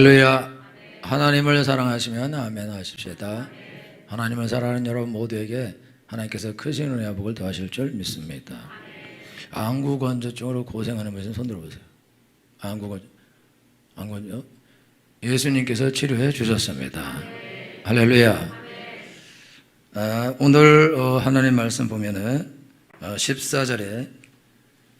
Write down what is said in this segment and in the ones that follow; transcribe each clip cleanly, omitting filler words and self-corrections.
할렐루야. 하나님을 사랑하시면 아멘 하십시다. 하나님을 사랑하는 여러분 모두에게 하나님께서 크신 은혜와 복을 더하실 줄 믿습니다. 안구건조증으로 고생하는 분은 손 들어보세요. 안구건조 예수님께서 치료해 주셨습니다. 할렐루야. 오늘 하나님 말씀 보면은 14절에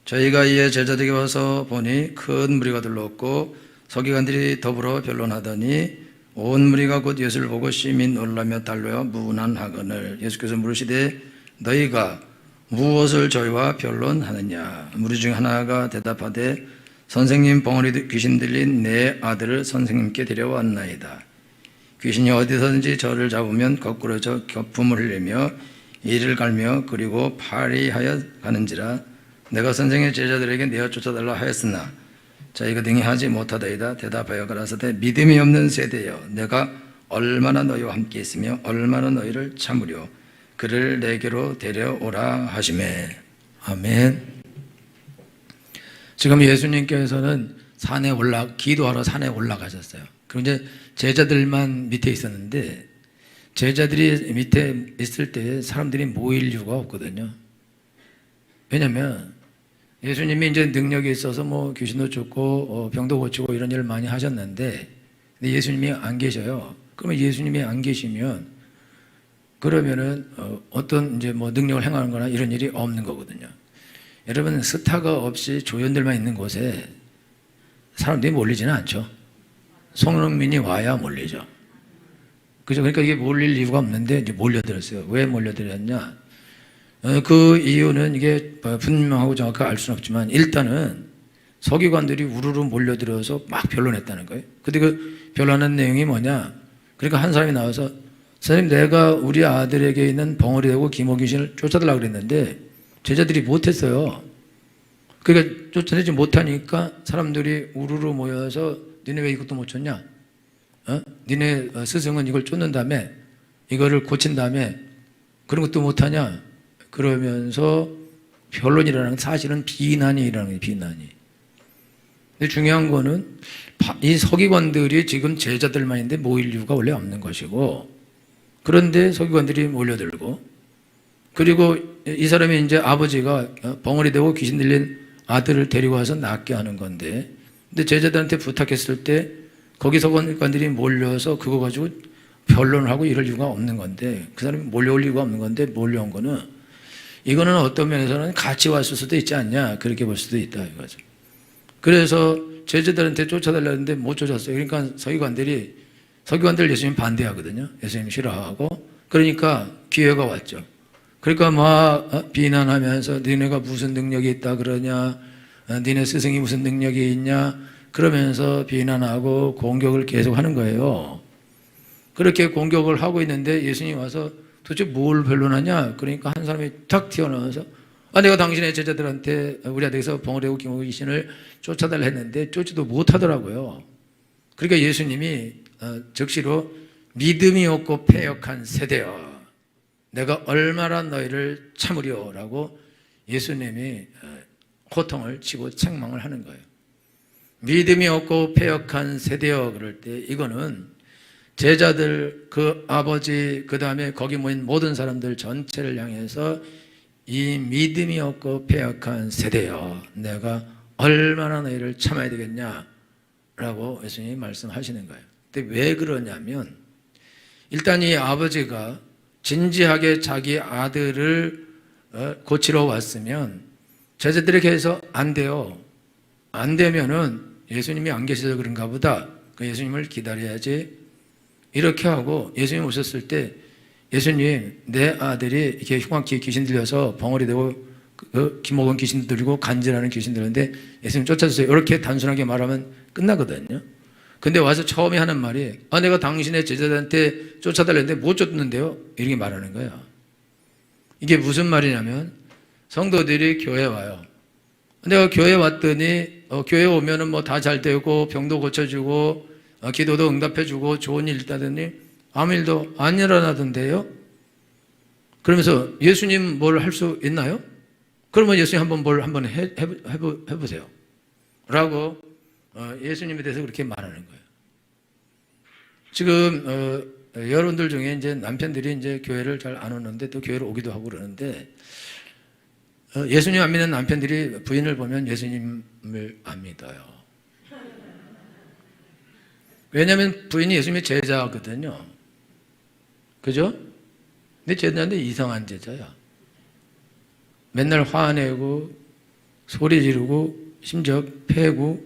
저희가 이에 제자들에게 와서 보니 큰 무리가 들렀고 서기관들이 더불어 변론하더니 온 무리가 곧 예수를 보고 심히 놀라며 달려와 문안하거늘 예수께서 물으시되 너희가 무엇을 저희와 변론하느냐. 무리 중 하나가 대답하되 선생님, 벙어리 귀신 들린 내 아들을 선생님께 데려왔나이다. 귀신이 어디서든지 저를 잡으면 거꾸로 저 거품을 흘리며 이를 갈며 그리고 파리하여 가는지라. 내가 선생의 제자들에게 내어 쫓아달라 하였으나 저희가 등이 하지 못하다이다. 대답하여 가라사대 믿음이 없는 세대여, 내가 얼마나 너희와 함께 있으며 얼마나 너희를 참으려. 그를 내게로 데려오라 하시매. 아멘. 지금 예수님께서는 기도하러 산에 올라가셨어요. 그럼 이제 제자들만 밑에 있었는데, 제자들이 밑에 있을 때 사람들이 모일 이유가 없거든요. 왜냐면 예수님이 이제 능력이 있어서 뭐 귀신도 쫓고 병도 고치고 이런 일을 많이 하셨는데, 근데 예수님이 안 계셔요. 그러면 예수님이 안 계시면 그러면은 어떤 이제 뭐 능력을 행하는 거나 이런 일이 없는 거거든요. 여러분, 스타가 없이 조연들만 있는 곳에 사람들이 몰리지는 않죠. 손흥민이 와야 몰리죠. 그죠? 그러니까 이게 몰릴 이유가 없는데 이제 몰려들었어요. 왜 몰려들었냐? 그 이유는 이게 분명하고 정확하게 알 수는 없지만 일단은 서기관들이 우르르 몰려들어서 막 변론했다는 거예요. 근데 그 변론한 내용이 뭐냐? 그러니까 한 사람이 나와서 선생님, 내가 우리 아들에게 있는 벙어리 되고 기모귀신을 쫓아달라고 그랬는데 제자들이 못했어요. 그러니까 쫓아내지 못하니까 사람들이 우르르 모여서 니네 왜 이것도 못 쫓냐? 니네 스승은 이걸 쫓는 다음에 이거를 고친 다음에 그런 것도 못하냐? 그러면서 변론이라는 건 사실은 비난이 일어나는 거예요. 비난이. 근데 중요한 거는 이 서기관들이 지금 제자들만 있는데 모일 이유가 원래 없는 것이고, 그런데 서기관들이 몰려들고, 그리고 이 사람이 이제 아버지가 벙어리 되고 귀신 들린 아들을 데리고 와서 낫게 하는 건데, 근데 제자들한테 부탁했을 때 거기 서기관들이 몰려서 그거 가지고 변론을 하고 이럴 이유가 없는 건데, 그 사람이 몰려올 이유가 없는 건데 몰려온 거는, 이거는 어떤 면에서는 같이 왔을 수도 있지 않냐, 그렇게 볼 수도 있다 이거죠. 그래서 제자들한테 쫓아달라는데 못 쫓았어요. 그러니까 서기관들 예수님 반대하거든요. 예수님 싫어하고. 그러니까 기회가 왔죠. 그러니까 막 비난하면서 니네가 무슨 능력이 있다 그러냐, 니네 스승이 무슨 능력이 있냐, 그러면서 비난하고 공격을 계속 하는 거예요. 그렇게 공격을 하고 있는데 예수님 와서 도대체 뭘 변론하냐? 그러니까 한 사람이 탁 튀어나와서 내가 당신의 제자들한테 우리 아들에서 벙어리고 기모귀신을 쫓아달라 했는데 쫓지도 못하더라고요. 그러니까 예수님이 즉시로 믿음이 없고 패역한 세대여, 내가 얼마나 너희를 참으려라고 예수님이 호통을 치고 책망을 하는 거예요. 믿음이 없고 패역한 세대여 그럴 때 이거는 제자들, 그 아버지, 그 다음에 거기 모인 모든 사람들 전체를 향해서 이 믿음이 없고 패역한 세대여, 내가 얼마나 너희를 참아야 되겠냐라고 예수님이 말씀하시는 거예요. 근데 왜 그러냐면 일단 이 아버지가 진지하게 자기 아들을 고치러 왔으면 제자들에게 해서 안 돼요. 안 되면은 예수님이 안 계셔서 그런가 보다. 그 예수님을 기다려야지. 이렇게 하고 예수님 오셨을 때 예수님, 내 아들이 이렇게 흉악기 귀신 들려서 벙어리 되고 기목은 귀신 들리고 간질하는 귀신 들렸는데 예수님 쫓아주세요. 이렇게 단순하게 말하면 끝나거든요. 근데 와서 처음에 하는 말이 내가 당신의 제자들한테 쫓아달랬는데 못 쫓는데요, 이렇게 말하는 거예요. 이게 무슨 말이냐면 성도들이 교회에 와요. 내가 교회에 왔더니 교회에 오면은 뭐 다 잘 되고 병도 고쳐주고 기도도 응답해주고 좋은 일 있다더니 아무 일도 안 일어나던데요? 그러면서 예수님 뭘 할 수 있나요? 그러면 예수님 한번 해보세요 라고 예수님에 대해서 그렇게 말하는 거예요. 지금 여러분들 중에 이제 남편들이 이제 교회를 잘 안 오는데 또 교회를 오기도 하고 그러는데 예수님 안 믿는 남편들이 부인을 보면 예수님을 안 믿어요. 왜냐하면 부인이 예수님의 제자거든요. 그죠? 근데 제자인데 이상한 제자야. 맨날 화내고 소리 지르고 심지어 패고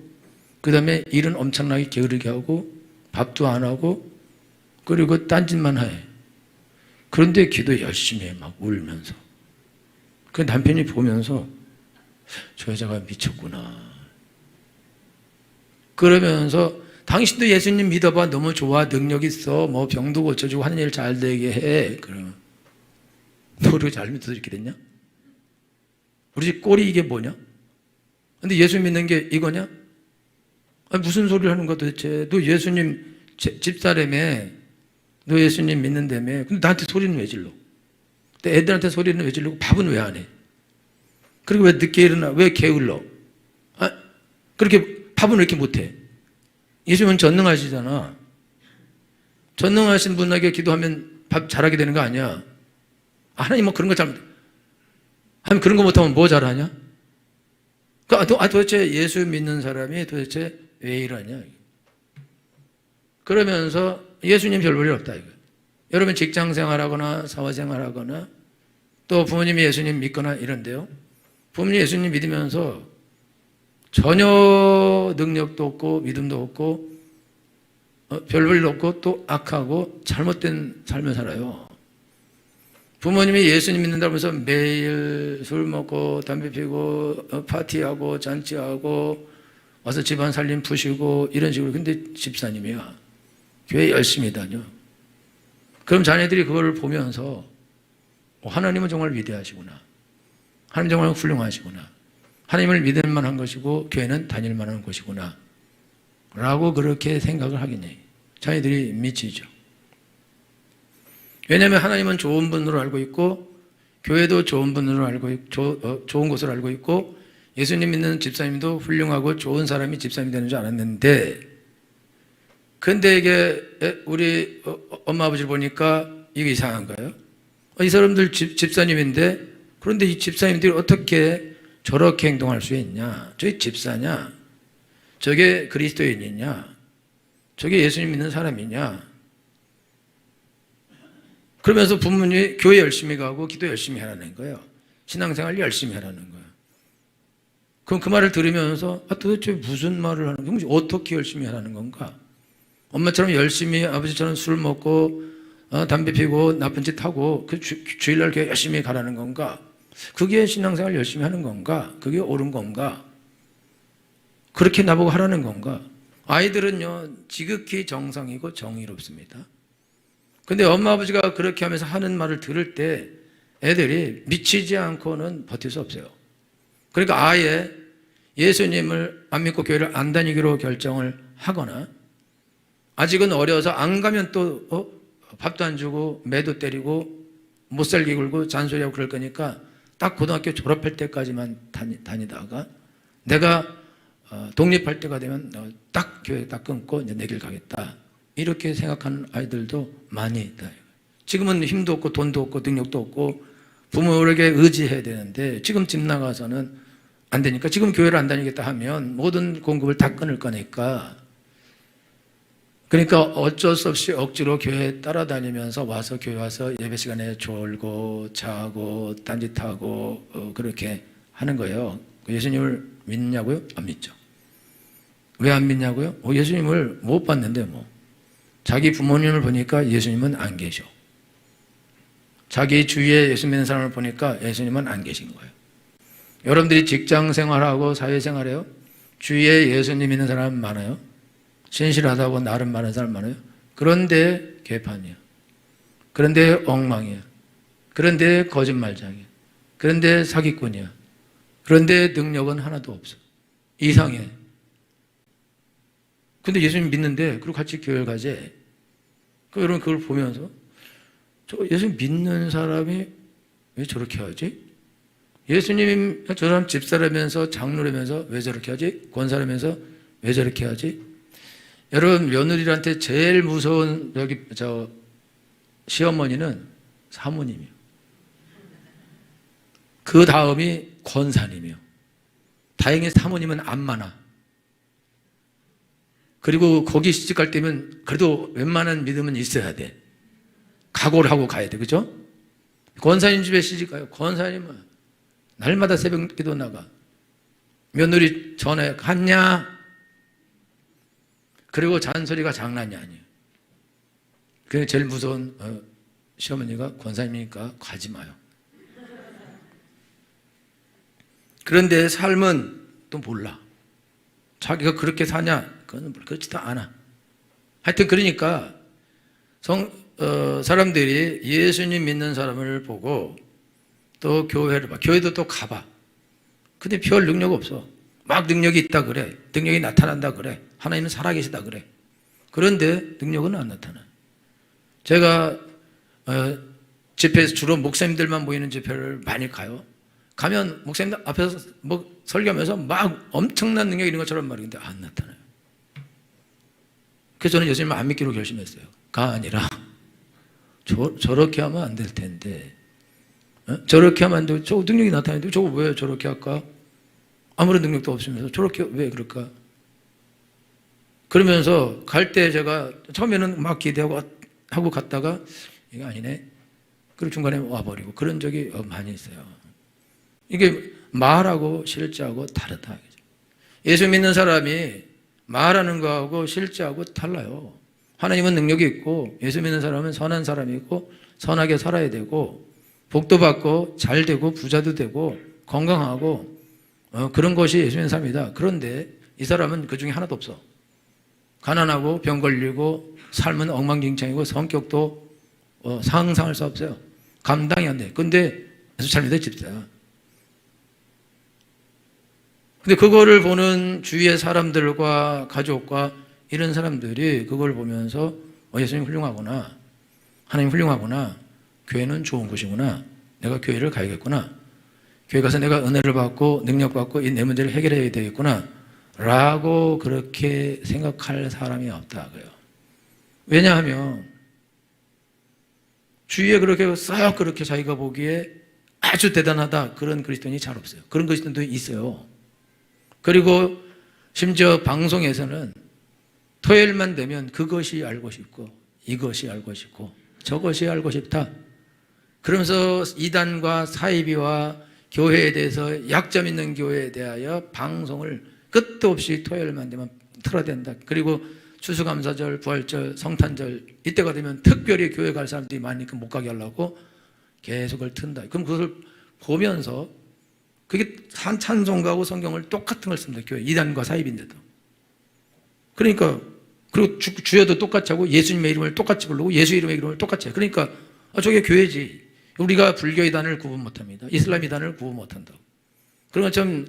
그 다음에 일은 엄청나게 게으르게 하고 밥도 안 하고 그리고 딴짓만 해. 그런데 기도 열심히 해. 막 울면서. 그 남편이 보면서 저 여자가 미쳤구나. 그러면서 당신도 예수님 믿어봐. 너무 좋아. 능력 있어. 뭐 병도 고쳐주고 하는 일 잘 되게 해. 그러면 너를 잘 믿어서 이렇게 됐냐? 우리 집 꼴이 이게 뭐냐? 근데 예수 믿는 게 이거냐? 아니, 무슨 소리를 하는 거야 도대체? 너 예수님 집사람에 너 예수님 믿는다며. 근데 나한테 소리는 왜 질러? 애들한테 소리는 왜 지르고 밥은 왜 안 해? 그리고 왜 늦게 일어나? 왜 게을러? 아, 그렇게 밥은 왜 이렇게 못해? 예수님은 전능하시잖아. 전능하신 분에게 기도하면 밥 잘하게 되는 거 아니야? 하나님 뭐 그런 거 잘못, 하나님 그런 거 못하면 뭐 잘하냐? 도대체 예수 믿는 사람이 도대체 왜 이러냐? 그러면서 예수님 별 볼일 없다 이거. 여러분 직장 생활하거나 사회 생활하거나 또 부모님이 예수님 믿거나 이런데요. 부모님 예수님 믿으면서 전혀 능력도 없고 믿음도 없고 별 볼일 없고 또 악하고 잘못된 삶을 살아요. 부모님이 예수님 믿는다고 해서 매일 술 먹고 담배 피고 파티하고 잔치하고 와서 집안 살림 푸시고 이런 식으로. 근데 집사님이야. 교회 열심히 다녀. 그럼 자녀들이 그걸 보면서 하나님은 정말 위대하시구나. 하나님 정말 훌륭하시구나. 하나님을 믿을 만한 것이고 교회는 다닐 만한 곳이구나 라고 그렇게 생각을 하겠네. 자녀들이 미치죠. 왜냐하면 하나님은 좋은 분으로 알고 있고 교회도 좋은 분으로 알고 있고 좋은 곳으로 알고 있고 예수님 믿는 집사님도 훌륭하고 좋은 사람이 집사님이 되는 줄 알았는데, 근데 이게 우리 엄마 아버지를 보니까 이게 이상한 거예요. 이 사람들 집사님인데 그런데 이 집사님들이 어떻게 저렇게 행동할 수 있냐? 저게 집사냐? 저게 그리스도인이냐? 저게 예수님 믿는 사람이냐? 그러면서 부모님이 교회 열심히 가고 기도 열심히 하라는 거예요. 신앙생활 열심히 하라는 거예요. 그럼 그 말을 들으면서 도대체 무슨 말을 하는 건가? 어떻게 열심히 하라는 건가? 엄마처럼 열심히 아버지처럼 술 먹고 담배 피고 나쁜 짓 하고 그 주일날 교회 열심히 가라는 건가? 그게 신앙생활 열심히 하는 건가? 그게 옳은 건가? 그렇게 나보고 하라는 건가? 아이들은요 지극히 정상이고 정의롭습니다. 근데 엄마 아버지가 그렇게 하면서 하는 말을 들을 때 애들이 미치지 않고는 버틸 수 없어요. 그러니까 아예 예수님을 안 믿고 교회를 안 다니기로 결정을 하거나 아직은 어려서 안 가면 또 밥도 안 주고 매도 때리고 못 살게 굴고 잔소리하고 그럴 거니까 딱 고등학교 졸업할 때까지만 다니다가 내가 독립할 때가 되면 딱 교회 딱 끊고 이제 내 길 가겠다. 이렇게 생각하는 아이들도 많이 있다. 지금은 힘도 없고 돈도 없고 능력도 없고 부모에게 의지해야 되는데 지금 집 나가서는 안 되니까 지금 교회를 안 다니겠다 하면 모든 공급을 다 끊을 거니까, 그러니까 어쩔 수 없이 억지로 교회 따라다니면서 와서 교회 와서 예배 시간에 졸고 자고 딴짓하고 그렇게 하는 거예요. 예수님을 믿냐고요? 안 믿죠. 왜 안 믿냐고요? 예수님을 못 봤는데 뭐. 자기 부모님을 보니까 예수님은 안 계셔. 자기 주위에 예수 믿는 사람을 보니까 예수님은 안 계신 거예요. 여러분들이 직장 생활하고 사회 생활해요? 주위에 예수님 믿는 사람 많아요? 신실하다고 나름 많은 사람 많아요? 그런데 개판이야. 그런데 엉망이야. 그런데 거짓말장이야. 그런데 사기꾼이야. 그런데 능력은 하나도 없어. 이상해. 근데 예수님 믿는데 그리고 같이 교회 가재. 여러분 그걸 보면서 예수님 믿는 사람이 왜 저렇게 하지? 예수님 저 사람 집사라면서 장로라면서 왜 저렇게 하지? 권사라면서 왜 저렇게 하지? 여러분, 며느리한테 제일 무서운 시어머니는 사모님이요. 그 다음이 권사님이요. 다행히 사모님은 안 많아. 그리고 거기 시집갈 때면 그래도 웬만한 믿음은 있어야 돼. 각오를 하고 가야 돼. 그죠? 권사님 집에 시집가요. 권사님은 날마다 새벽 기도 나가. 며느리 전에 갔냐? 그리고 잔소리가 장난이 아니에요. 그게 제일 무서운 시어머니가 권사님이니까 가지 마요. 그런데 삶은 또 몰라. 자기가 그렇게 사냐? 그건 그렇지도 않아. 하여튼 그러니까 사람들이 예수님 믿는 사람을 보고 또 교회를 봐. 교회도 또 가봐. 근데 별 능력 없어. 막 능력이 있다 그래. 능력이 나타난다 그래. 하나님은 살아계시다 그래. 그런데 능력은 안 나타나. 제가 집회에서 주로 목사님들만 모이는 집회를 많이 가요. 가면 목사님들 앞에서 설교하면서 막 엄청난 능력이 있는 것처럼 말인데 안 나타나요. 그래서 저는 예수님을 안 믿기로 결심했어요. 가 아니라 저렇게 하면 안 될 텐데, 저렇게 하면 안 돼. 저 능력이 나타나는데 저거 왜 저렇게 할까? 아무런 능력도 없으면서 저렇게 왜 그럴까? 그러면서 갈 때 제가 처음에는 막 기대하고 하고 갔다가 이게 아니네. 그리고 중간에 와버리고 그런 적이 많이 있어요. 이게 말하고 실제하고 다르다. 예수 믿는 사람이 말하는 거하고 실제하고 달라요. 하나님은 능력이 있고 예수 믿는 사람은 선한 사람이고 선하게 살아야 되고 복도 받고 잘 되고 부자도 되고 건강하고 그런 것이 예수 믿는 사람이다. 그런데 이 사람은 그 중에 하나도 없어. 가난하고 병 걸리고 삶은 엉망진창이고 성격도 상상할 수 없어요. 감당이 안 돼. 근데 예수 잘 믿어 집사야. 근데 그거를 보는 주위의 사람들과 가족과 이런 사람들이 그걸 보면서 예수님 훌륭하구나. 하나님 훌륭하구나. 교회는 좋은 곳이구나. 내가 교회를 가야겠구나. 교회 가서 내가 은혜를 받고 능력 받고 이 내 문제를 해결해야 되겠구나. 라고 그렇게 생각할 사람이 없다고요. 왜냐하면 주위에 그렇게 싹 그렇게 자기가 보기에 아주 대단하다. 그런 그리스도인이 잘 없어요. 그런 그리스도인도 있어요. 그리고 심지어 방송에서는 토요일만 되면 그것이 알고 싶고 이것이 알고 싶고 저것이 알고 싶다. 그러면서 이단과 사이비와 교회에 대해서 약점 있는 교회에 대하여 방송을 끝도 없이 토요일만 되면 틀어야 된다. 그리고 추수감사절, 부활절, 성탄절 이때가 되면 특별히 교회 갈 사람들이 많으니까 못 가게 하려고 계속 튼다. 그럼 그것을 보면서 그게 찬송가하고 성경을 똑같은 걸 씁니다. 교회 이단과 사입인데도. 그러니까 그리고 주여도 똑같이 하고 예수님의 이름을 똑같이 부르고 예수 이름의 이름을 똑같이 해요. 그러니까 저게 교회지. 우리가 불교 이단을 구분 못합니다. 이슬람 이단을 구분 못한다고. 그런 것처럼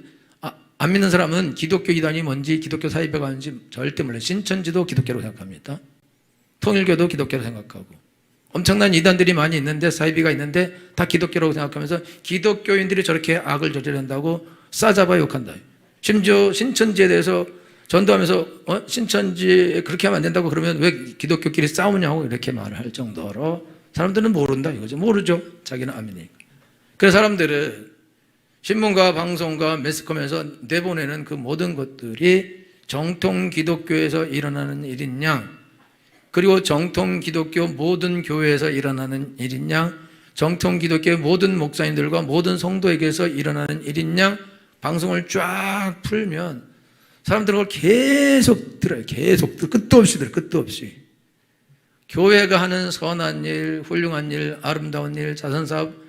안 믿는 사람은 기독교 이단이 뭔지 기독교 사이비가 뭔지 절대 몰라요. 신천지도 기독교로 생각합니다. 통일교도 기독교로 생각하고 엄청난 이단들이 많이 있는데 사이비가 있는데 다 기독교라고 생각하면서 기독교인들이 저렇게 악을 저지른다고 싸잡아 욕한다. 심지어 신천지에 대해서 전도하면서 신천지에 그렇게 하면 안 된다고 그러면 왜 기독교끼리 싸우냐고 이렇게 말을 할 정도로 사람들은 모른다 이거죠. 모르죠. 자기는 안 믿으니까. 그래서 사람들은 신문과 방송과 매스컴에서 내보내는 그 모든 것들이 정통 기독교에서 일어나는 일인 양, 그리고 정통 기독교 모든 교회에서 일어나는 일인 양, 정통 기독교의 모든 목사님들과 모든 성도에게서 일어나는 일인 양 방송을 쫙 풀면 사람들은 그걸 계속 들어요. 계속 끝도 없이 들어요. 끝도 없이. 교회가 하는 선한 일, 훌륭한 일, 아름다운 일, 자선사업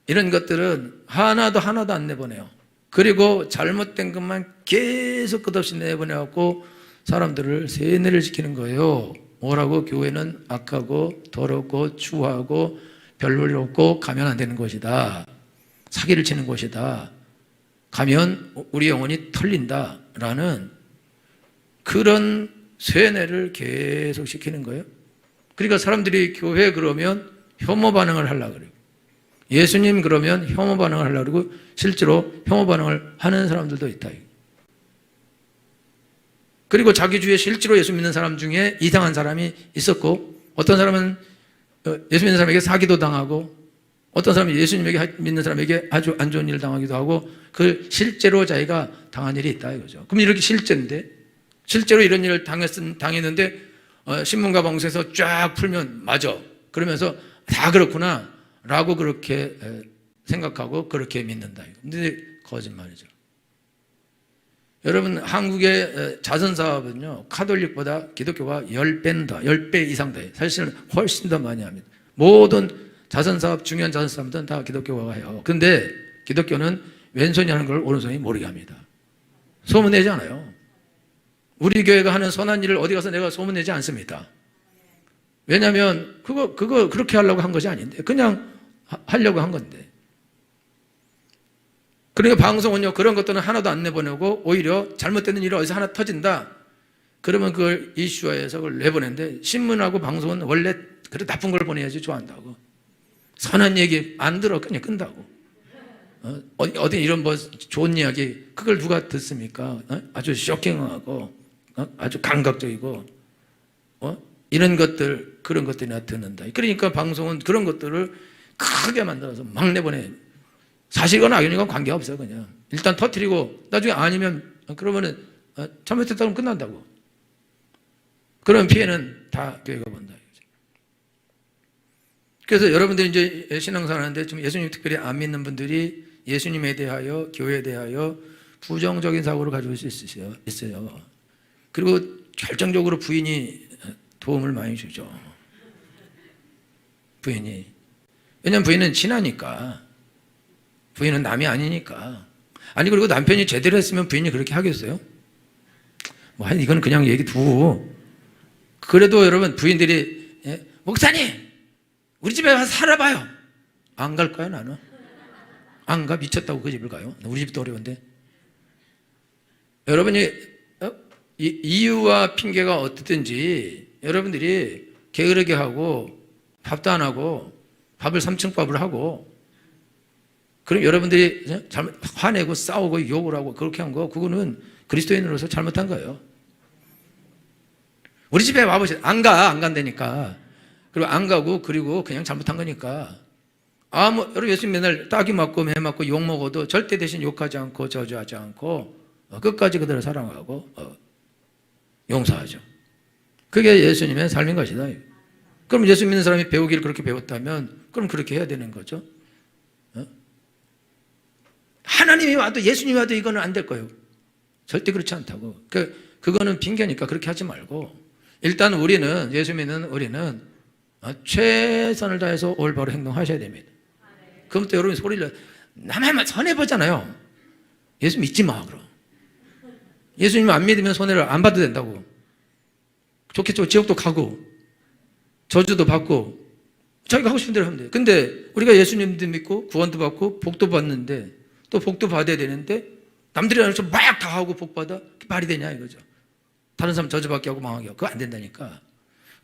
이런 것들은 하나도 안 내보내요. 그리고 잘못된 것만 계속 끝없이 내보내갖고 사람들을 세뇌를 시키는 거예요. 뭐라고? 교회는 악하고 더럽고 추하고 별볼 없고 가면 안 되는 곳이다. 사기를 치는 곳이다. 가면 우리 영혼이 털린다. 라는 그런 세뇌를 계속 시키는 거예요. 그러니까 사람들이 교회 그러면 혐오 반응을 하려고 그래요. 예수님 그러면 혐오 반응을 하려고 그러고 실제로 혐오 반응을 하는 사람들도 있다. 그리고 자기 주위에 실제로 예수 믿는 사람 중에 이상한 사람이 있었고, 어떤 사람은 예수 믿는 사람에게 사기도 당하고, 어떤 사람은 예수님에게 믿는 사람에게 아주 안 좋은 일을 당하기도 하고, 그 실제로 자기가 당한 일이 있다 이거죠. 그럼 이렇게 실제인데, 실제로 이런 일을 당했는데 신문과 방송에서 쫙 풀면 맞아, 그러면서 다 그렇구나 라고 그렇게 생각하고 그렇게 믿는다. 근데 거짓말이죠. 여러분, 한국의 자선사업은요, 카톨릭보다 기독교가 10배다, 10배 이상 더 해요. 사실은 훨씬 더 많이 합니다. 모든 자선사업, 중요한 자선사업은 다 기독교가 해요. 근데 기독교는 왼손이 하는 걸 오른손이 모르게 합니다. 소문내지 않아요. 우리 교회가 하는 선한 일을 어디 가서 내가 소문내지 않습니다. 왜냐하면 그거 그렇게 하려고 한 것이 아닌데, 그냥 하려고 한 건데. 그러니까 방송은요, 그런 것들은 하나도 안 내보내고 오히려 잘못되는 일이 어디서 하나 터진다 그러면 그걸 이슈화해서 그걸 내보내는데, 신문하고 방송은 원래 그래 나쁜 걸 보내야지 좋아한다고. 선한 얘기 안 들어 그냥 끈다고. 어디 이런 뭐 좋은 이야기 그걸 누가 듣습니까? 아주 쇼킹하고 아주 감각적이고 이런 것들, 그런 것들이 나 듣는다. 그러니까 방송은 그런 것들을 크게 만들어서 막 내보내. 사실과 악연과 관계없어요. 그냥 일단 터뜨리고 나중에 아니면 그러면은 잘못했다면 끝난다고. 그런 피해는 다 교회가 본다. 그래서 여러분들이 이제 신앙생활 하는데 좀 예수님 특별히 안 믿는 분들이 예수님에 대하여, 교회에 대하여 부정적인 사고를 가지고 있어요. 그리고 결정적으로 부인이 도움을 많이 주죠. 부인이. 왜냐하면 부인은 친하니까. 부인은 남이 아니니까. 아니, 그리고 남편이 제대로 했으면 부인이 그렇게 하겠어요? 뭐, 이건 그냥 얘기 두고. 그래도 여러분, 부인들이, 목사님! 우리 집에 와서 살아봐요. 안 갈 거야, 나는. 안 가? 미쳤다고 그 집을 가요? 우리 집도 어려운데. 여러분이 이유와 핑계가 어떻든지 여러분들이 게으르게 하고 밥도 안 하고 밥을 3층 밥을 하고, 그럼 여러분들이 잘못 화내고 싸우고 욕을 하고 그렇게 한 거, 그거는 그리스도인으로서 잘못한 거예요. 우리 집에 와보세요. 안 간다니까. 그리고 안 가고, 그리고 그냥 잘못한 거니까. 여러분 예수님 맨날 따기 맞고 매 맞고 욕 먹어도 절대 대신 욕하지 않고 저주하지 않고 끝까지 그들을 사랑하고 용서하죠. 그게 예수님의 삶인 것이다. 그럼 예수 믿는 사람이 배우기를 그렇게 배웠다면 그럼 그렇게 해야 되는 거죠. 하나님이 와도 예수님이 와도 이거는 안 될 거예요. 절대 그렇지 않다고. 그거는 핑계니까 그렇게 하지 말고, 일단 우리는, 예수 믿는 우리는 최선을 다해서 올바로 행동하셔야 됩니다. 그럼 또 여러분이 소리를 남만 손해보잖아요. 예수 믿지 마, 그럼. 예수님 안 믿으면 손해를 안 봐도 된다고. 좋겠죠. 지옥도 가고 저주도 받고 자기가 하고 싶은 대로 하면 돼요. 근데 우리가 예수님도 믿고 구원도 받고 복도 받는데, 또 복도 받아야 되는데 남들이 하는 척 막 다 하고 복 받아? 그게 말이 되냐 이거죠. 다른 사람 저주받게 하고 망하게 하고. 그거 안 된다니까.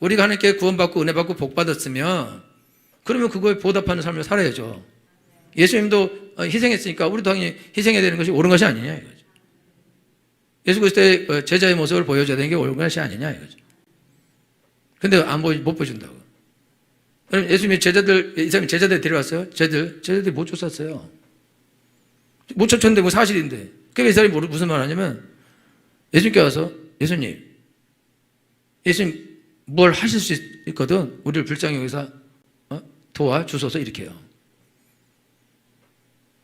우리가 하나님께 구원받고 은혜 받고 복 받았으면 그러면 그거에 보답하는 삶을 살아야죠. 예수님도 희생했으니까 우리도 당연히 희생해야 되는 것이 옳은 것이 아니냐 이거죠. 예수 그리스도의 제자의 모습을 보여줘야 되는 게 옳은 것이 아니냐 이거죠. 근데 못 보여준다고. 예수님이 이 사람이 제자들 데려왔어요. 제자들이 못 쫓았어요. 못 쫓았는데 뭐 사실인데. 그러니까 이 사람이 무슨 말 하냐면, 예수님께 와서 예수님 뭘 하실 수 있거든. 우리를 불쌍히 여기서 도와주소서 이렇게 해요.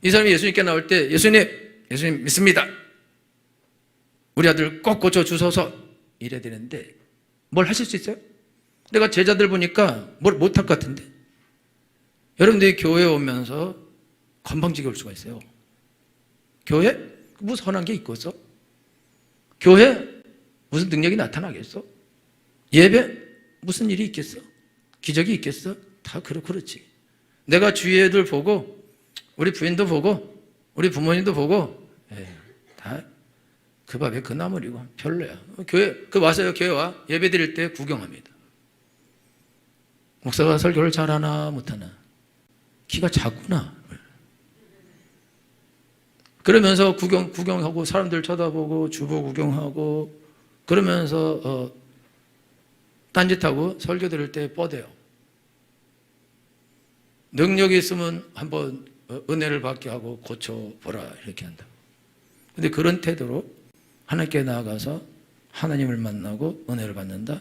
이 사람이 예수님께 나올 때 예수님 믿습니다. 우리 아들 꼭 고쳐주소서 이래야 되는데 뭘 하실 수 있어요? 내가 제자들 보니까 뭘 못할 것 같은데. 여러분들이 교회에 오면서 건방지게 올 수가 있어요. 교회? 무슨 선한 게 있겠어? 교회? 무슨 능력이 나타나겠어? 예배? 무슨 일이 있겠어? 기적이 있겠어? 다 그렇지. 내가 주위 애들 보고, 우리 부인도 보고, 우리 부모님도 보고, 다 그 밥에 그 나물이고 별로야. 교회 와서요. 교회 와 예배 드릴 때 구경합니다. 목사가 설교를 잘하나 못하나, 키가 작구나. 그러면서 구경하고 사람들 쳐다보고 주보 구경하고 그러면서 딴짓하고 설교 들을 때 뻗어요. 능력이 있으면 한번 은혜를 받게 하고 고쳐보라 이렇게 한다. 근데 그런 태도로 하나님께 나아가서 하나님을 만나고 은혜를 받는다?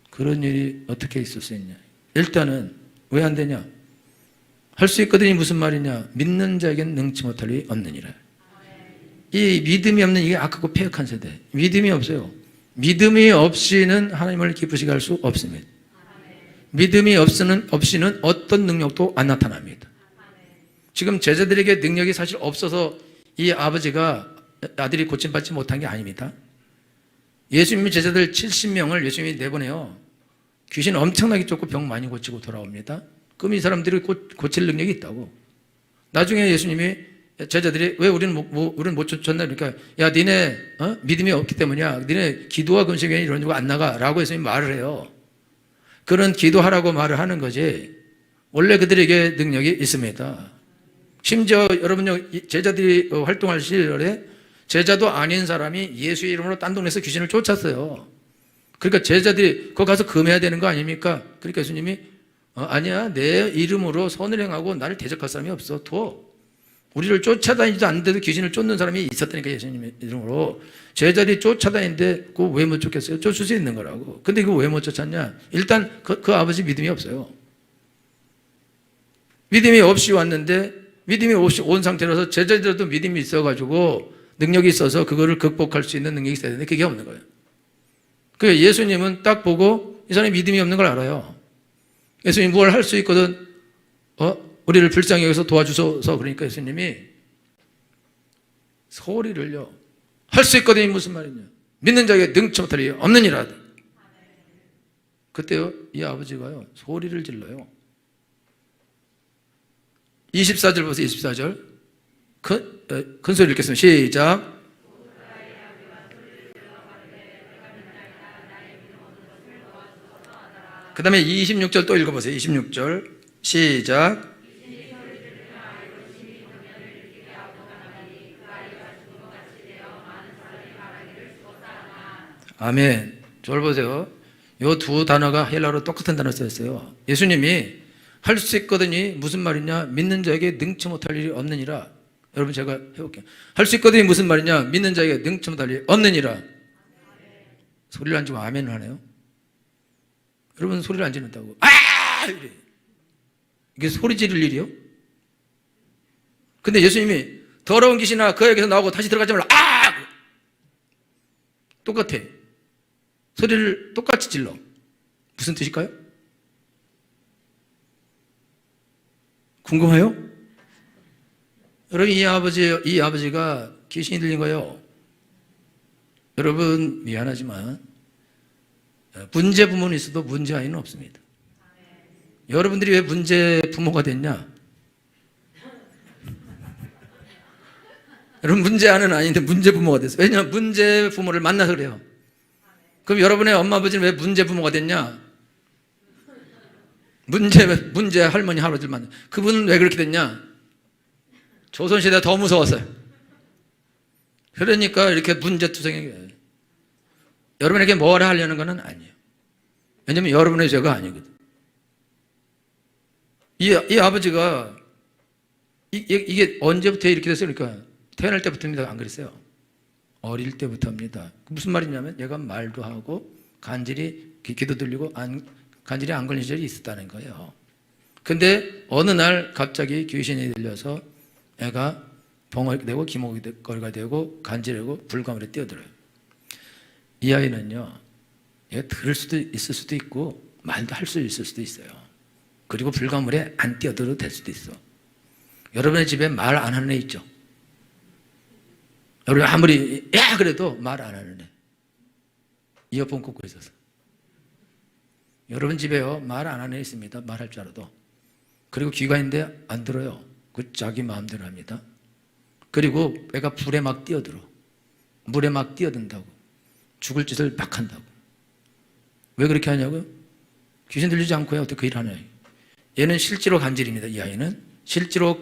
그런 일이 어떻게 있을 수 있냐? 일단은 왜 안 되냐? 할 수 있거든이 무슨 말이냐? 믿는 자에게는 능치 못할 일이 없느니라. 이 믿음이 없는 이게 악하고 폐역한 세대. 믿음이 없어요. 믿음이 없이는 하나님을 기쁘시게 할 수 없습니다. 믿음이 없이는 어떤 능력도 안 나타납니다. 지금 제자들에게 능력이 사실 없어서 이 아버지가 아들이 고침받지 못한 게 아닙니다. 예수님의 제자들 70명을 예수님이 내보내요. 귀신 엄청나게 쫓고 병 많이 고치고 돌아옵니다. 그럼 이 사람들이 고칠 능력이 있다고. 나중에 예수님이 제자들이 왜 우리는 못 쫓았나? 그러니까 야 니네 믿음이 없기 때문이야. 니네 기도와 금식 외에 이런 거 안 나가 라고 예수님이 말을 해요. 그런 기도하라고 말을 하는 거지 원래 그들에게 능력이 있습니다. 심지어 여러분요 제자들이 활동할 시절에 제자도 아닌 사람이 예수의 이름으로 딴 동네에서 귀신을 쫓았어요. 그러니까 제자들이 거기 가서 금해야 되는 거 아닙니까? 그러니까 예수님이 아니야 내 이름으로 선을 행하고 나를 대적할 사람이 없어. 둬. 우리를 쫓아다니지도 않는데도 귀신을 쫓는 사람이 있었다니까 예수님의 이름으로. 제자들이 쫓아다니는데 그거 왜 못 쫓겠어요? 쫓을 수 있는 거라고. 근데 그거 왜 못 쫓았냐? 일단 그 아버지 믿음이 없어요. 믿음이 없이 왔는데 믿음이 없이 온 상태라서 제자들도 믿음이 있어가지고 능력이 있어서 그거를 극복할 수 있는 능력이 있어야 되는데 그게 없는 거예요. 그러니까 예수님은 딱 보고 이 사람이 믿음이 없는 걸 알아요. 예수님이 뭘 할 수 있거든 우리를 불쌍히 여기서 도와주소서. 그러니까 예수님이 소리를요 할 수 있거든이 무슨 말이냐? 믿는 자에게 능치 못할 일이 없느니라. 그때요 이 아버지가요 소리를 질러요. 24절 보세요. 24절 큰 소리 읽겠습니다. 시작. 그 다음에 26절 또 읽어보세요. 26절 시작. 아멘. 저를 보세요. 이 두 단어가 헬라어로 똑같은 단어 쓰였어요. 예수님이 할 수 있거든이 무슨 말이냐? 믿는 자에게 능치 못할 일이 없느니라. 여러분 제가 해볼게요. 할 수 있거든이 무슨 말이냐? 믿는 자에게 능치 못할 일이 없느니라. 소리를 안 지고 아멘을 하네요. 여러분 소리를 안 지른다고 이래. 이게 소리 지를 일이요? 근데 예수님이 더러운 귀신아 그에게서 나오고 다시 들어가지 말라. 똑같아. 소리를 똑같이 질러. 무슨 뜻일까요? 궁금해요? 여러분 이 아버지가 귀신이 들린 거예요. 여러분 미안하지만 문제 부모는 있어도 문제 아이는 없습니다. 여러분들이 왜 문제 부모가 됐냐? 여러분 문제 아는 아닌데 문제 부모가 됐어요. 왜냐하면 문제 부모를 만나서 그래요. 그럼 여러분의 엄마 아버지는 왜 문제 부모가 됐냐? 문제 할머니 할아버지를 만나. 그분은 왜 그렇게 됐냐? 조선시대가 더 무서웠어요. 그러니까 이렇게 문제투성이. 여러분에게 뭐라 하려는 건 아니에요. 왜냐하면 여러분의 죄가 아니거든. 이 아버지가 이게 언제부터 이렇게 됐어요? 그러니까 태어날 때부터입니다. 안 그랬어요? 어릴 때부터입니다. 무슨 말이냐면 얘가 말도 하고 간질이 기도 들리고 간질이 안 걸린 시절이 있었다는 거예요. 근데 어느 날 갑자기 귀신이 들려서 애가 벙어리가 되고 기목거리가 되고 간질하고 불가물에 뛰어들어요. 이 아이는요 얘가 들을 수도 있을 수도 있고 말도 할 수 있을 수도 있어요. 그리고 불가물에 안 뛰어들어도 될 수도 있어. 여러분의 집에 말 안 하는 애 있죠? 여러분 아무리 야 그래도 말 안 하는 애 이어폰 꽂고 있어서. 여러분 집에요 말 안 하는 애 있습니다. 말할 줄 알아도. 그리고 귀가 있는데 안 들어요. 그 자기 마음대로 합니다. 그리고 애가 불에 막 뛰어들어. 물에 막 뛰어든다고. 죽을 짓을 막 한다고. 왜 그렇게 하냐고요? 귀신 들리지 않고요 어떻게 그 일 하나요? 얘는 실제로 간질입니다. 이 아이는 실제로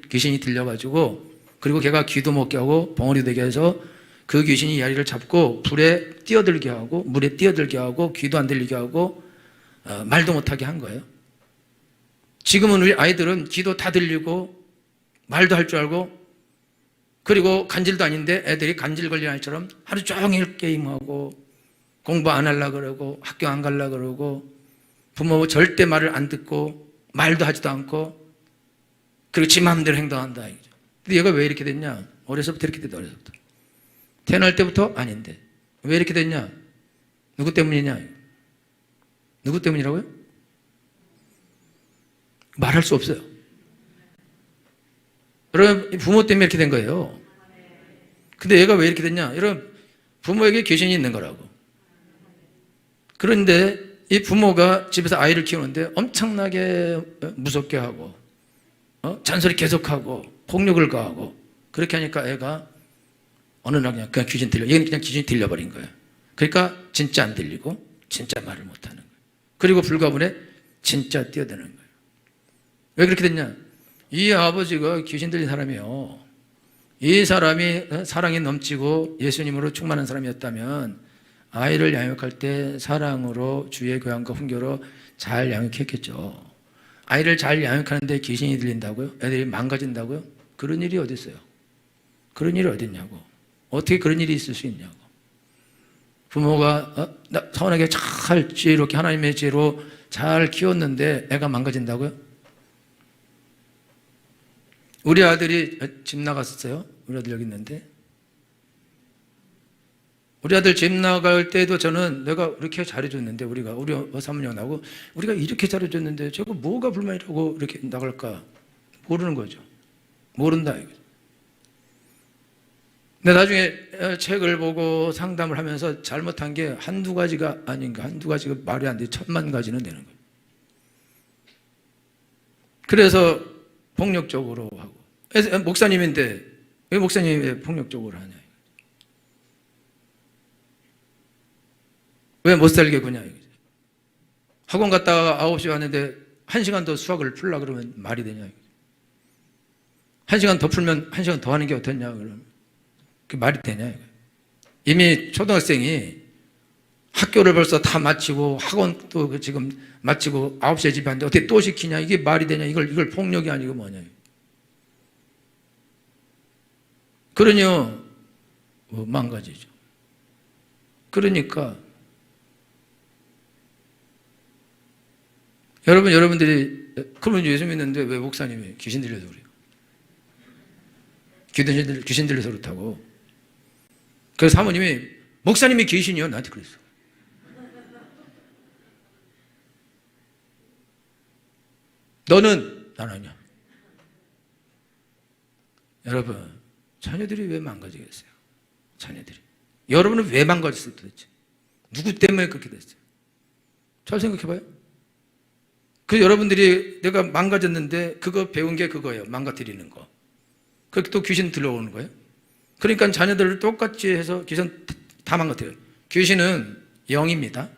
귀신이 들려가지고 그리고 걔가 귀도 먹게 하고 벙어리 되게 해서 그 귀신이 이 아이를 잡고 불에 뛰어들게 하고 물에 뛰어들게 하고 귀도 안 들리게 하고 말도 못하게 한 거예요. 지금은 우리 아이들은 귀도 다 들리고 말도 할 줄 알고, 그리고 간질도 아닌데 애들이 간질 걸린 아이처럼 하루 종일 게임하고 공부 안 하려고 그러고 학교 안 가려고 그러고 부모 절대 말을 안 듣고 말도 하지도 않고, 그리고 지 마음대로 행동한다. 근데 얘가 왜 이렇게 됐냐? 어려서부터 이렇게 됐다. 어려서부터. 태어날 때부터 아닌데 왜 이렇게 됐냐? 누구 때문이냐? 누구 때문이라고요? 말할 수 없어요. 여러분, 부모 때문에 이렇게 된 거예요. 근데 얘가 왜 이렇게 됐냐? 여러분, 부모에게 귀신이 있는 거라고. 그런데 이 부모가 집에서 아이를 키우는데 엄청나게 무섭게 하고 잔소리 계속하고 폭력을 가하고 그렇게 하니까 애가 어느 날 그냥 귀신 들려. 얘는 그냥 귀신이 들려버린 거예요. 그러니까 진짜 안 들리고 진짜 말을 못하는 거예요. 그리고 불가분에 진짜 뛰어드는 거예요. 왜 그렇게 됐냐? 이 아버지가 귀신 들린 사람이에요. 이 사람이 사랑이 넘치고 예수님으로 충만한 사람이었다면 아이를 양육할 때 사랑으로 주의 교양과 훈계로 잘 양육했겠죠. 아이를 잘 양육하는데 귀신이 들린다고요? 애들이 망가진다고요? 그런 일이 어디 있어요? 그런 일이 어디 있냐고. 어떻게 그런 일이 있을 수 있냐고. 부모가 선하게 잘 이렇게 하나님의 지혜로 잘 키웠는데 애가 망가진다고요? 우리 아들이 집 나갔었어요. 우리 아들 여기 있는데, 우리 아들 집 나갈 때도 저는 내가 이렇게 잘해줬는데, 우리 사모님 나고 우리가 이렇게 잘해줬는데 저거 뭐가 불만이라고 이렇게 나갈까 모르는 거죠. 모른다 이거죠. 근데 나중에 책을 보고 상담을 하면서 잘못한 게 한두 가지가 아닌가, 한두 가지가 말이 안 돼. 1000만 가지는 되는 거예요. 그래서 폭력적으로 하고. 목사님인데 왜 목사님이 왜 폭력적으로 하냐, 왜 못 살게 구냐. 학원 갔다가 9시에 왔는데 1시간 더 수학을 풀라 그러면 말이 되냐. 1시간 더 풀면 1시간 더 하는 게 어떻냐 그러면 그게 말이 되냐. 이미 초등학생이 학교를 벌써 다 마치고 학원도 지금 마치고 9시에 집에 왔는데 어떻게 또 시키냐. 이게 말이 되냐. 이걸 폭력이 아니고 뭐냐. 그러니요 망가지죠. 그러니까 여러분들이 그러면 예수 믿는데 왜 목사님이 귀신 들려서 그래요? 귀신 들려서 그렇다고. 그래서 사모님이 목사님이 귀신이요? 나한테 그랬어. 너는? 난 아니야. 여러분, 자녀들이 왜 망가지겠어요? 자녀들이. 여러분은 왜 망가졌어요 도대체? 누구 때문에 그렇게 됐어요? 잘 생각해봐요. 그 여러분들이 내가 망가졌는데 그거 배운 게 그거예요. 망가뜨리는 거. 그렇게 또 귀신 들어오는 거예요. 그러니까 자녀들을 똑같이 해서 귀신 다 망가뜨려요. 귀신은 영입니다.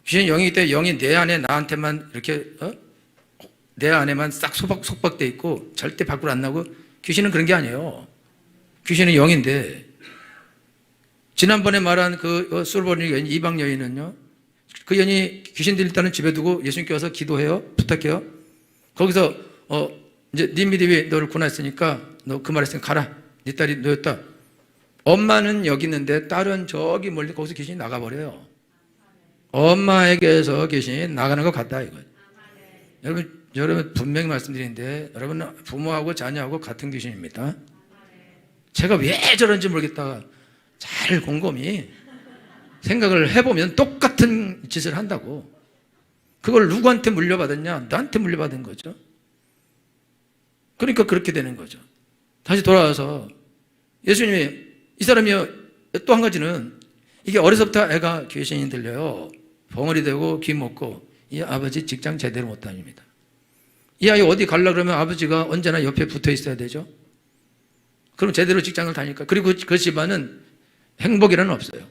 귀신은 영이기 때문에 영이 내 안에 나한테만 이렇게 내 안에만 싹 속박돼 있고 절대 밖으로 안 나고. 귀신은 그런 게 아니에요. 귀신은 영인데, 지난번에 말한 그 솔로몬 여인, 이방 여인은요, 그 여인이 귀신 들렸다는 집에 두고 예수님께 와서 기도해요. 부탁해요. 거기서 이제 네 믿음이 너를 구원했으니까 너 그 말했으니까 가라. 네 딸이 너였다. 엄마는 여기 있는데 딸은 저기 멀리 거기서 귀신이 나가버려요. 엄마에게서 귀신이 나가는 것 같다 이거예요. 여러분 분명히 말씀드리는데 여러분은 부모하고 자녀하고 같은 귀신입니다. 제가 왜 저런지 모르겠다가 잘 곰곰이 생각을 해보면 똑같은 짓을 한다고. 그걸 누구한테 물려받았냐? 나한테 물려받은 거죠. 그러니까 그렇게 되는 거죠. 다시 돌아와서 예수님이 이 사람이요. 또 한 가지는 이게 어려서부터 애가 귀신이 들려요. 벙어리 되고 귀 먹고 이 아버지 직장 제대로 못 다닙니다. 이 아이 어디 가려고 그러면 아버지가 언제나 옆에 붙어 있어야 되죠. 그럼 제대로 직장을 다니까. 그리고 그 집안은 행복이라는 없어요.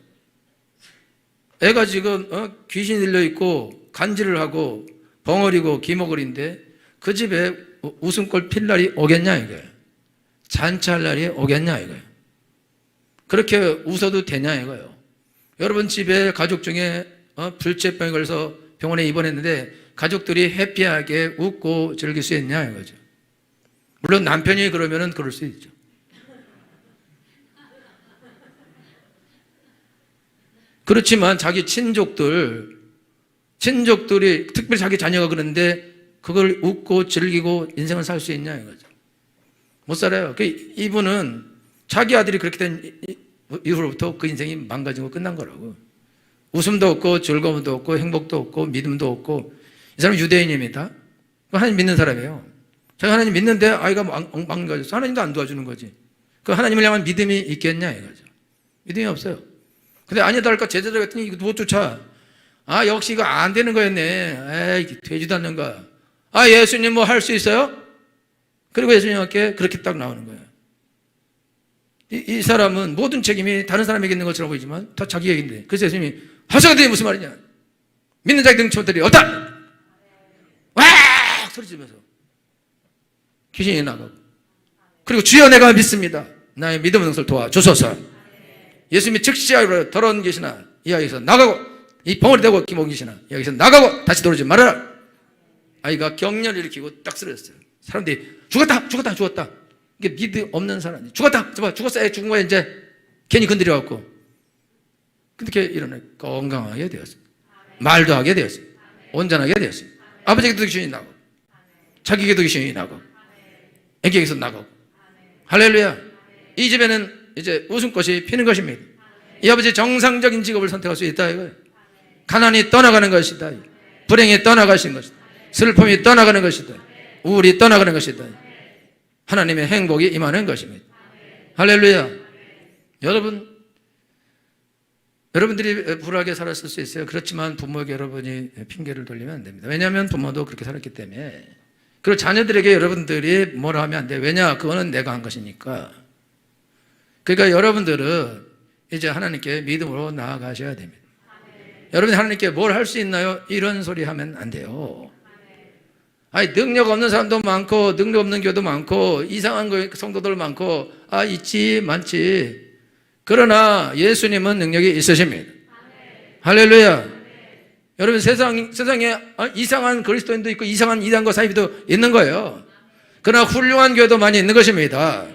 애가 지금 귀신이 들려있고 간질을 하고 벙어리고 기머거리인데 그 집에 웃음꽃 필 날이 오겠냐 이거예요. 잔치할 날이 오겠냐 이거예요. 그렇게 웃어도 되냐 이거예요. 여러분 집에 가족 중에 불치병에 걸려서 병원에 입원했는데 가족들이 해피하게 웃고 즐길 수 있냐 이거죠. 물론 남편이 그러면은 그럴 수 있죠. 그렇지만 자기 친족들이 특별히 자기 자녀가 그런데 그걸 웃고 즐기고 인생을 살 수 있냐 이거죠. 못 살아요. 이분은 자기 아들이 그렇게 된 이후로부터 그 인생이 망가지고 끝난 거라고. 웃음도 없고 즐거움도 없고 행복도 없고 믿음도 없고. 이 사람은 유대인입니다. 하나님 믿는 사람이에요. 자기가 하나님 믿는데 아이가 망가졌어. 하나님도 안 도와주는 거지. 그 하나님을 향한 믿음이 있겠냐 이거죠. 믿음이 없어요. 근데 아니다 할까 제자들 같으니 이거 못 쫓아. 역시 이거 안 되는 거였네. 에이 되지도 않는 거야. 예수님 뭐 할 수 있어요? 그리고 예수님께 그렇게 딱 나오는 거예요. 이 사람은 모든 책임이 다른 사람에게 있는 것처럼 보이지만 다 자기 얘기인데. 그래서 예수님이 하소가 되게 무슨 말이냐. 믿는 자에게 등쳐들이 없다. 와 소리 지르면서 귀신이 나가고. 그리고 주여 내가 믿습니다. 나의 믿음의 능력을 도와주소서. 예수님이 즉시 더러운 귀신아 이 아이에서 나가고 이 벙어리 대고 기먹은 귀신아 이 아이에서 나가고 다시 들어오지 말아라. 아이가 경련을 일으키고 딱 쓰러졌어요. 사람들이 죽었다. 이게 믿음 없는 사람이 죽었어. 죽은 거야 이제 괜히 건드려갖고. 근데 일어나 건강하게 되었어요. 말도 하게 되었어요. 온전하게 되었어요. 아버지에게도 귀신이 나고 자기에게도 귀신이 나고 애기에게서 나가고. 할렐루야. 이 집에는 이제 웃음꽃이 피는 것입니다. 이 아버지 정상적인 직업을 선택할 수 있다 이거예요. 가난이 떠나가는 것이다. 불행이 떠나가신 것이다. 슬픔이 떠나가는 것이다. 우울이 떠나가는 것이다. 하나님의 행복이 임하는 것입니다. 할렐루야. 여러분들이 불하게 살았을 수 있어요. 그렇지만 부모에게 여러분이 핑계를 돌리면 안 됩니다. 왜냐하면 부모도 그렇게 살았기 때문에. 그리고 자녀들에게 여러분들이 뭐라 하면 안 돼요. 왜냐? 그거는 내가 한 것이니까. 그러니까 여러분들은 이제 하나님께 믿음으로 나아가셔야 됩니다. 여러분이 하나님께 뭘 할 수 있나요? 이런 소리 하면 안 돼요. 능력 없는 사람도 많고 능력 없는 교도 많고 이상한 성도들 많고 있지 많지. 그러나 예수님은 능력이 있으십니다. 할렐루야. 여러분 세상에 이상한 그리스도인도 있고 이상한 이단과 사이비도 있는 거예요. 그러나 훌륭한 교도 많이 있는 것입니다.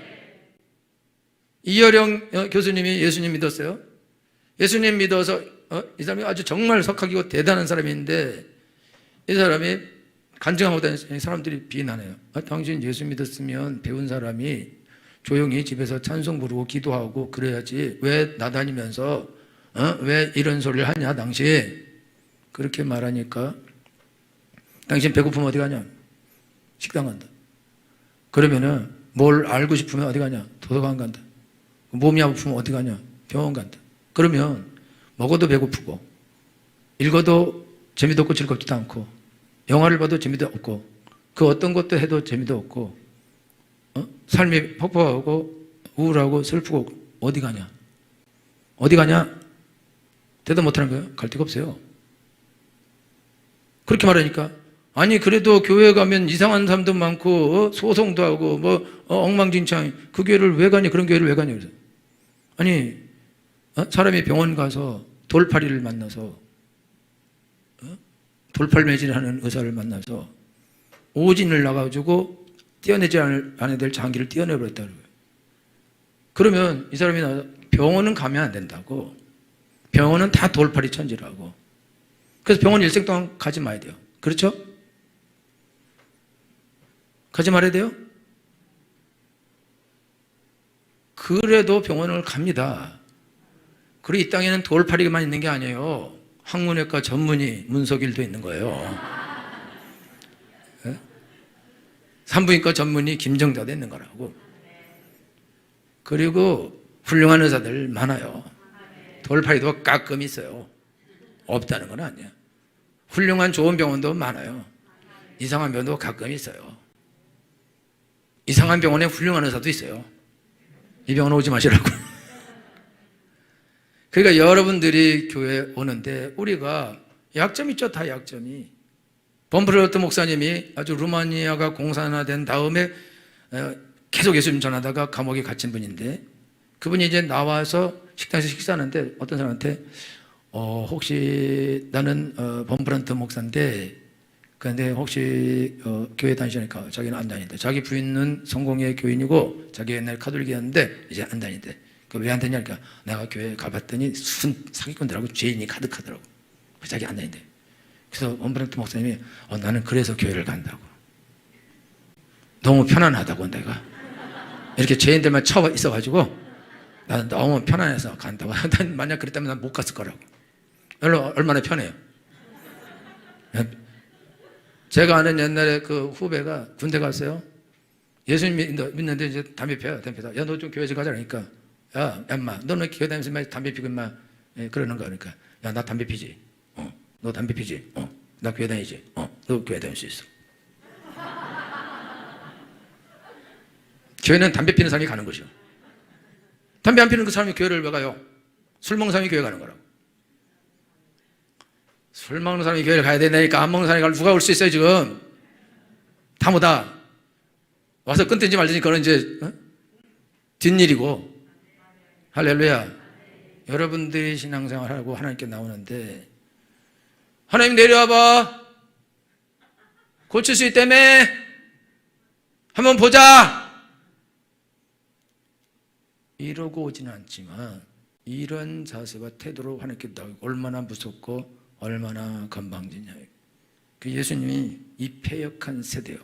이여령 교수님이 예수님 믿었어요. 예수님 믿어서 이 사람이 아주 정말 석학이고 대단한 사람인데 이 사람이 간증하고 다니는 사람들이 비난해요. 당신 예수 믿었으면 배운 사람이 조용히 집에서 찬송 부르고 기도하고 그래야지 왜 나다니면서 왜 이런 소리를 하냐 당신. 그렇게 말하니까 당신 배고프면 어디 가냐? 식당 간다. 그러면은 뭘 알고 싶으면 어디 가냐? 도서관 간다. 몸이 아프면 어디 가냐? 병원 간다. 그러면 먹어도 배고프고 읽어도 재미도 없고 즐겁지도 않고 영화를 봐도 재미도 없고 그 어떤 것도 해도 재미도 없고 삶이 퍽퍽하고 우울하고 슬프고 어디 가냐? 어디 가냐? 대답 못하는 거예요. 갈 데가 없어요. 그렇게 말하니까 그래도 교회 가면 이상한 사람도 많고 소송도 하고 엉망진창 그 교회를 왜 가냐? 그런 교회를 왜 가냐? 그래서 사람이 병원 가서 돌팔이를 만나서 돌팔매질하는 의사를 만나서 오진을 나가지고 떼어내지 않아야 될 장기를 떼어내버렸다는 거예요. 그러면 이 사람이 나와서 병원은 가면 안 된다고. 병원은 다 돌팔이 천지라고. 그래서 병원 일생 동안 가지 말아야 돼요. 그렇죠? 가지 말아야 돼요? 그래도 병원을 갑니다. 그리고 이 땅에는 돌팔이만 있는 게 아니에요. 항문외과 전문의 문석일도 있는 거예요. 산부인과 전문의 김정자도 있는 거라고. 그리고 훌륭한 의사들 많아요. 돌팔이도 가끔 있어요. 없다는 건 아니야. 훌륭한 좋은 병원도 많아요. 이상한 병원도 가끔 있어요. 이상한 병원에 훌륭한 의사도 있어요. 이 병원 오지 마시라고. 그러니까 여러분들이 교회 오는데 우리가 약점이 있죠. 다 약점이. 범프레르트 목사님이 아주 루마니아가 공산화된 다음에 계속 예수님 전하다가 감옥에 갇힌 분인데 그분이 이제 나와서 식당에서 식사하는데 어떤 사람한테 혹시 나는 범브란트 목사인데 그런데 혹시 교회 다니시니까 자기는 안 다닌대. 자기 부인은 성공회 교인이고 자기 옛날 카톨릭이었는데 이제 안 다닌대. 그 왜 안 다니냐니까 내가 교회 가봤더니 사기꾼들하고 죄인이 가득하더라고. 자기 안 다닌대. 그래서 범브란트 목사님이 나는 그래서 교회를 간다고. 너무 편안하다고 내가. 이렇게 죄인들만 처 있어가지고 나는 너무 편안해서 간다고. 난 만약 그랬다면 난 못 갔을 거라고. 얼마나 편해요. 제가 아는 옛날에 그 후배가 군대 갔어요. 예수님 믿는데 이제 담배 피워요. 담배 피워. 야, 너 좀 교회 좀 가자. 그러니까. 야, 인마, 너는 교회 다니면서 인마 담배 피고 인마 그러는 거. 그러니까. 야, 나 담배 피지. 너 담배 피지. 나 교회 다니지. 너 교회 다닐 수 있어. 교회는 담배 피는 사람이 가는 것이요. 담배 안 피는 그 사람이 교회를 왜 가요? 술 먹는 사람이 교회 가는 거라고. 술 먹는 사람이 교회를 가야 되니까 안 먹는 사람이 가면 누가 올 수 있어요 지금? 다 뭐다. 와서 끊든지 말든지 그건 이제 뒷일이고. 할렐루야. 여러분들이 신앙생활하고 하나님께 나오는데 하나님 내려와봐. 고칠 수 있다며. 한번 보자. 이러고 오지는 않지만 이런 자세와 태도로 하나님께 나오고 얼마나 무섭고 얼마나 건방지냐. 그 예수님이 이 패역한 세대요.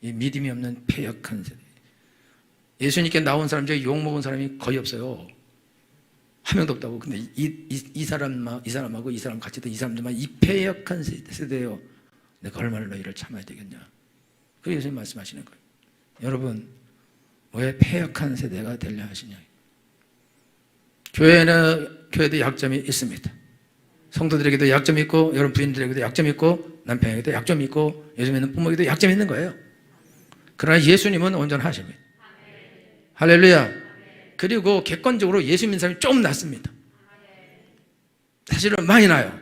이 믿음이 없는 패역한 세대. 예수님께 나온 사람 중에 욕먹은 사람이 거의 없어요. 한 명도 없다고. 근데 이 사람하고 이 사람 같이 있던 이 사람들만 이 패역한 세대예요. 내가 얼마나 너희를 참아야 되겠냐. 그래서 예수님 말씀하시는 거예요. 여러분 왜 패역한 세대가 되려 하시냐. 교회도 약점이 있습니다. 성도들에게도 약점이 있고 여러분 부인들에게도 약점이 있고 남편에게도 약점이 있고 요즘 있는 부모에게도 약점이 있는 거예요. 그러나 예수님은 온전하십니다. 할렐루야. 그리고 객관적으로 예수 믿는 사람이 좀 낫습니다. 사실은 많이 나요.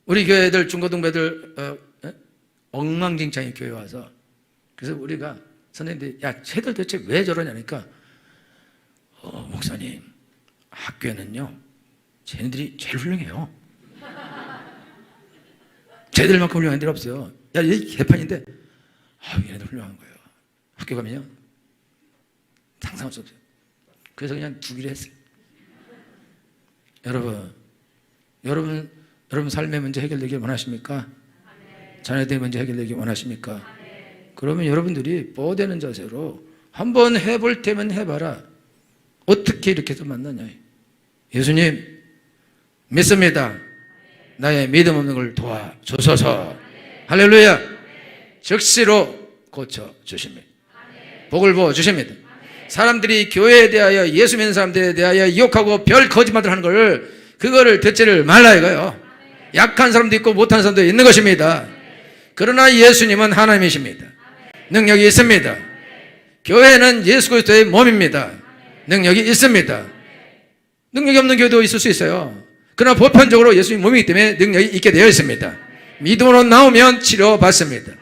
우리 교회들 중고등배들 엉망진창이 교회 와서 그래서 우리가 선생님들이 야 쟤들 대체 왜 저러냐니까 목사님 학교에는요 쟤네들이 제일 훌륭해요. 쟤들만큼 훌륭한 애들 없어요. 야 얘 개판인데 얘네들 훌륭한 거예요. 학교 가면요 상상할 수 없어요. 그래서 그냥 두기로 했어요. 여러분 삶의 문제 해결되길 원하십니까? 자녀들의 문제 해결되길 원하십니까? 그러면 여러분들이 뻗대는 자세로 한번 해볼 테면 해봐라. 어떻게 이렇게 해서 만나냐. 예수님 믿습니다. 나의 믿음 없는 걸 도와주소서. 할렐루야. 즉시로 고쳐주십니다. 복을 부어주십니다. 사람들이 교회에 대하여 예수 믿는 사람들에 대하여 욕하고 별 거짓말을 하는 그거를 듣지를 말라 이거요. 약한 사람도 있고 못한 사람도 있는 것입니다. 그러나 예수님은 하나님이십니다. 능력이 있습니다. 교회는 예수 그리스도의 몸입니다. 능력이 있습니다. 능력이 없는 교회도 있을 수 있어요. 그러나 보편적으로 예수님 몸이기 때문에 능력이 있게 되어 있습니다. 믿음으로 나오면 치료받습니다.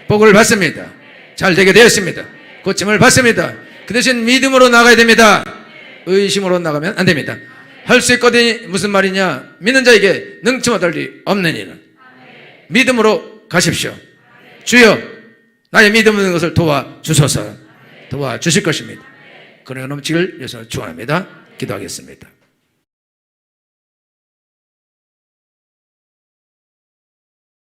복을 받습니다. 잘 되게 되어 있습니다. 고침을 받습니다. 그 대신 믿음으로 나가야 됩니다. 의심으로 나가면 안 됩니다. 할 수 있거든요. 무슨 말이냐. 믿는 자에게 능치 못할 일이 없는 일은 믿음으로 가십시오. 주여 나의 믿음 없는 것을 도와주소서. 도와주실 것입니다. 그러나 넘치길 예수로 축원합니다. 기도하겠습니다.